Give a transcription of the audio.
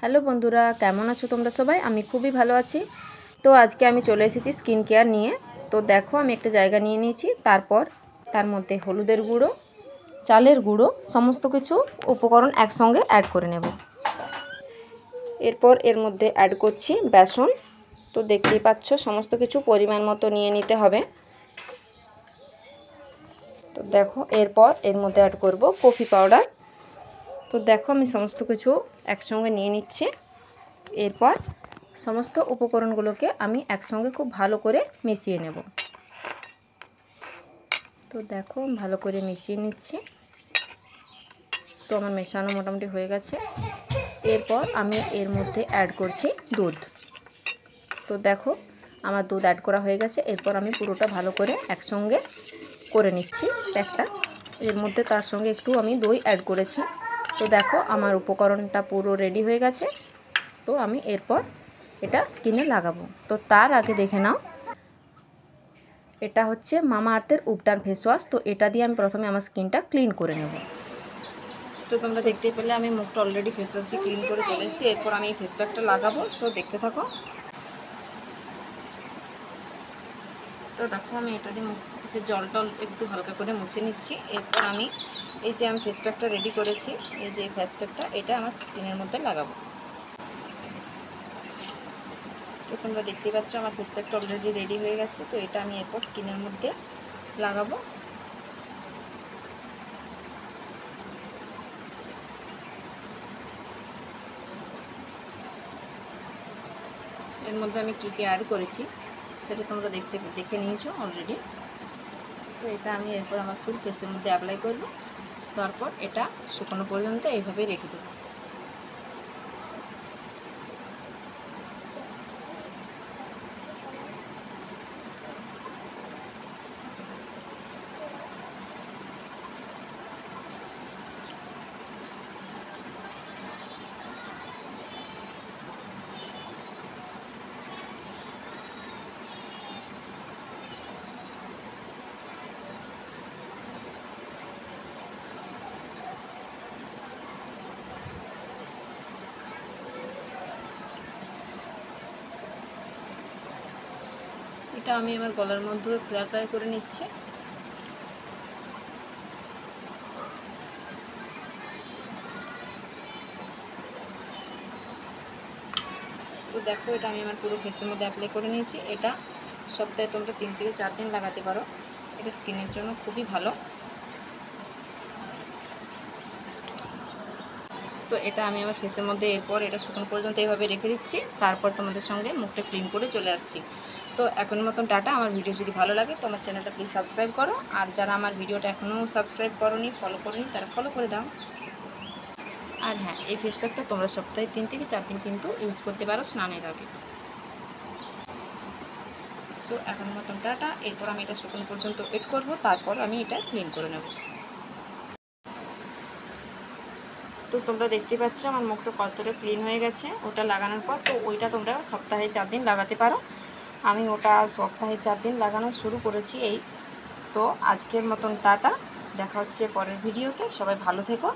Hello বন্ধুরা, কেমন আছো তোমরা সবাই? আমি খুবই ভালো আছি। তো আজকে আমি চলে এসেছি স্কিন কেয়ার নিয়ে। তো দেখো, আমি একটা জায়গা নিয়ে নিয়েছি। তারপর তার মধ্যে হলুদের গুঁড়ো, চালের গুঁড়ো, সমস্ত কিছু উপকরণ একসঙ্গে অ্যাড করে নেব। এরপর এর মধ্যে অ্যাড করছি বেসন। তো দেখতেই পাচ্ছ, সমস্ত কিছু পরিমাণ মতো নিয়ে নিতে হবে। তো দেখো, এরপর এর মধ্যে অ্যাড করব কফি পাউডার। তো দেখো, আমি সমস্ত কিছু একসঙ্গে নিয়ে নিচ্ছি। এরপর সমস্ত উপকরণগুলোকে আমি একসঙ্গে খুব ভালো করে মিশিয়ে নেব। তো দেখো, ভালো করে মিশিয়ে নিচ্ছি। তো আমার মেশানো মোটামুটি হয়ে গেছে। এরপর আমি এর মধ্যে অ্যাড করছি দুধ। তো দেখো, আমার দুধ অ্যাড করা হয়ে গেছে। এরপর আমি পুরোটা ভালো করে একসঙ্গে করে নিচ্ছি প্যাকটা। এর মধ্যে তার সঙ্গে একটু আমি দই অ্যাড করেছি। তো দেখো, আমার উপকরণটা পুরো রেডি হয়ে গেছে। তো আমি এরপর এটা স্কিনে লাগাবো। তো তার আগে দেখে নাও, এটা হচ্ছে মামা আর্থের উপটান ফেস ওয়াশ। তো এটা দিয়ে আমি প্রথমে আমার স্কিনটা ক্লিন করে নেব। তো তোমরা দেখতেই পেলে আমি মুখটা অলরেডি ফেস ওয়াশ দিয়ে ক্লিন করে চলে এসেছি। এরপর আমি এই ফেস প্যাকটা লাগাবো। সো দেখতে থাকো। তো দেখো, আমি এটা দিয়ে মুখ থেকে জল একটু হালকা করে মুছে নিচ্ছি। এরপর আমি এই যে আমি ফেস প্যাকটা রেডি করেছি, এই যে ফেস প্যাকটা, এটা আমার স্কিনের মধ্যে লাগাবো। তো তোমরা দেখতেই পাচ্ছ, আমার ফেস প্যাকটা অলরেডি রেডি হয়ে গেছে। তো এটা আমি এরপর স্কিনের মধ্যে লাগাবো। এর মধ্যে আমি কী কী অ্যাড করেছি সেটা তোমরা দেখে নিয়েছো অলরেডি। তো এটা আমি এরপর আমার ফুল ফেসের মধ্যে অ্যাপ্লাই করব। তারপর এটা শুকনো পর্যন্ত এইভাবেই রেখে দেবো। এটা আমি আমার গলার মধ্যে অ্যাপ্লাই করে নিচ্ছি। তো দেখো, এটা আমি আমার পুরো ফেসের মধ্যে অ্যাপ্লাই করে নিয়েছি। এটা সপ্তাহে তোমরা 3 থেকে 4 দিন লাগাতে পারো। এটা স্কিনের জন্য খুবই ভালো। তো এটা আমি আমার ফেসের মধ্যে এরপর এটা শুকনো পর্যন্ত এইভাবে রেখে দিচ্ছি। তারপর তোমাদের সঙ্গে মুখটা ক্লিন করে চলে আসছি। তো এখনের মতন টাটা। আমার ভিডিও যদি ভালো লাগে তো আমার চ্যানেলটা প্লিজ সাবস্ক্রাইব করো। আর যারা আমার ভিডিওটা এখনও সাবস্ক্রাইব করোনি, ফলো করোনি, তারা ফলো করে দাও। আর হ্যাঁ, এই ফেস প্যাকটা তোমরা সপ্তাহে 3 থেকে 4 দিন কিন্তু ইউজ করতে পারো স্নানের আগে। সো এখনের মতন টাটা। এরপর আমি এটা শুকনো পর্যন্ত ওয়েট করব। তারপর আমি এটা ক্লিন করে নেব। তো তোমরা দেখতে পাচ্ছ আমার মুখটা কতটা ক্লিন হয়ে গেছে ওটা লাগানোর পর। তো ওইটা তোমরা সপ্তাহে 4 দিন লাগাতে পারো। আমি ওটা সপ্তাহে 4 দিন লাগানো শুরু করেছি এই। তো আজকের মতন টাটা। দেখা হচ্ছে পরের ভিডিওতে। সবাই ভালো থেকো।